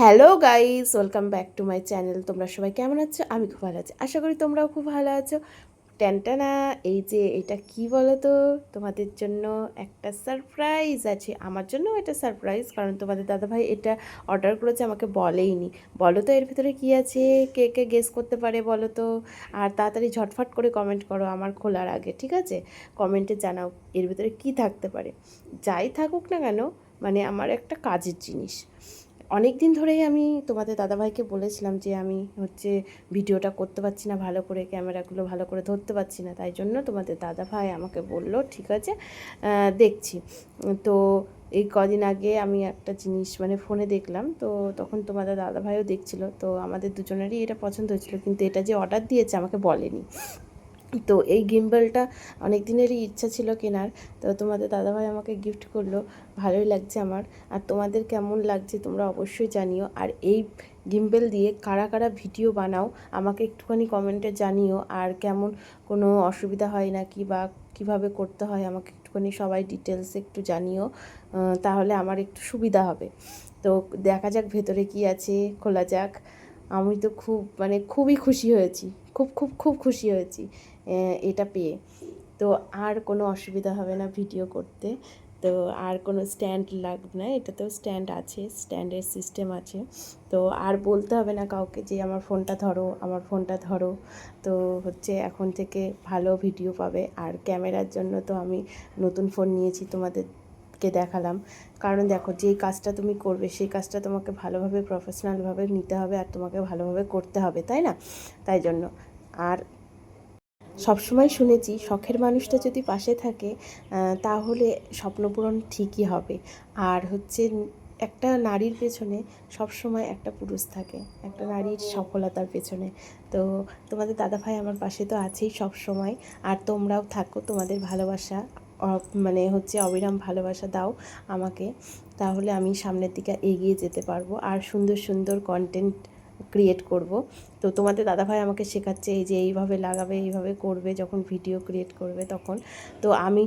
Hello guys, welcome back to my channel. তোমরা সবাই কেমন আছো? আমি খুব ভালো আছি, আশা করি তোমরাও খুব ভালো আছো। ট্যানটানা, এই যে এটা কি বলো তো, তোমাদের জন্য একটা সারপ্রাইজ আছে। আমার জন্যও এটা সারপ্রাইজ, কারণ তোমাদের দাদাভাই এটা অর্ডার করেছে, আমাকে বলেইনি। বলো তো এর ভিতরে কি আছে, কে কে গেস করতে পারে বলো তো। আর তাড়াতাড়ি ঝটফট করে কমেন্ট করো আমার খোলার আগে, ঠিক আছে? কমেন্টে জানাও এর ভিতরে কি থাকতে পারে। যাই থাকুক না কেন, মানে আমার একটা কাজের জিনিস। অনেক দিন ধরেই আমি তোমাদের দাদাভাইকে বলেছিলাম যে আমি ভিডিওটা করতে পারছি না ভালো করে, ক্যামেরাগুলো ভালো করে ধরতে পারছি না, তাই জন্য তোমাদের দাদাভাই আমাকে বলল ঠিক আছে, দেখছি। তো এই কদিন আগে আমি একটা জিনিস মানে ফোনে দেখলাম, তো তখন তোমাদের দাদাভাইও দেখছিল, তো আমাদের দুজনেরই এটা পছন্দ হয়েছিল, কিন্তু এটা যে অর্ডার দিয়েছে আমাকে বলেনি। তো এই গিম্বলটা অনেক দিনেরই ইচ্ছা ছিল কেনার, তো তোমাদের দাদাভাই আমাকে গিফট করলো। ভালোই লাগছে আমার। আর তোমাদের কেমন লাগছে তোমরা অবশ্যই জানিও। আর এই গিম্বল দিয়ে কারা কারা ভিডিও বানাও আমাকে একটুখানি কমেন্টে জানিও। আর কেমন কোনো অসুবিধা হয় নাকি বা কিভাবে করতে হয় আমাকে একটুখানি সবাই ডিটেলসে একটু জানিও, তাহলে আমার একটু সুবিধা হবে। তো দেখা যাক ভেতরে কি আছে, খোলা যাক। আমি তো খুবই খুশি হয়েছি, খুব খুব খুব খুশি হয়েছি এটা পেয়ে। তো আর কোনো অসুবিধা হবে না ভিডিও করতে। তো আর কোনো স্ট্যান্ড লাগবে না, এটাতেও স্ট্যান্ড আছে, স্ট্যান্ডের সিস্টেম আছে। তো আর বলতে হবে না কাউকে যে আমার ফোনটা ধরো, আমার ফোনটা ধরো। তো এখন থেকে ভালো ভিডিও পাবে। আর ক্যামেরার জন্য তো আমি নতুন ফোন নিয়েছি, তোমাদেরকে দেখালাম। কারণ দেখো, যেই কাজটা তুমি করবে সেই কাজটা তোমাকে ভালোভাবে প্রফেশনালভাবে নিতে হবে, আর তোমাকে ভালোভাবে করতে হবে, তাই না? তাই জন্য। আর সবসময় শুনেছি শখের মানুষটা যদি পাশে থাকে তাহলে স্বপ্নপূরণ ঠিকই হবে। আর একটা নারীর পেছনে সবসময় একটা পুরুষ থাকে, একটা নারীর সফলতার পেছনে। তো তোমাদের দাদাভাই আমার পাশে তো আছেই সব সময়। আর তোমরাও থাকো, তোমাদের ভালোবাসা অবিরাম ভালোবাসা দাও আমাকে, তাহলে আমি সামনের দিকে এগিয়ে যেতে পারবো আর সুন্দর সুন্দর কন্টেন্ট ক্রিয়েট করব। তো তোমাদের দাদাভাই আমাকে শেখাচ্ছে এই যে এইভাবে লাগাবে, এইভাবে করবে যখন ভিডিও ক্রিয়েট করবে তখন। তো আমি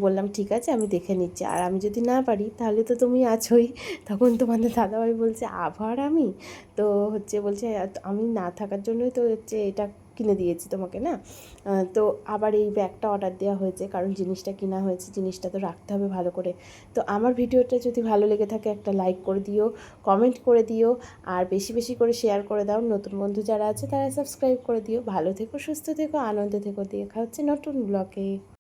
বললাম ঠিক আছে, আমি দেখে নিচ্ছি। আর আমি যদি না পারি তাহলে তো তুমি আছোই। তখন তোমাদের দাদাভাই বলছে আবার আমি, তো বলছে আমি না থাকার জন্যই তো এটা কিনে দিয়েছি তোমাকে, না? তো আবার এই ব্যাগটা অর্ডার দেওয়া হয়েছে, কারণ জিনিসটা কেনা হয়েছে, জিনিসটা তো রাখতে হবে ভালো করে। তো আমার ভিডিওটা যদি ভালো লেগে থাকে একটা লাইক করে দিও, কমেন্ট করে দিও, আর বেশি বেশি করে শেয়ার করে দাও। নতুন বন্ধু যারা আছে তারা সাবস্ক্রাইব করে দিও। ভালো থেকো, সুস্থ থেকো, আনন্দে থেকো। দেখা হচ্ছে নতুন ব্লগে।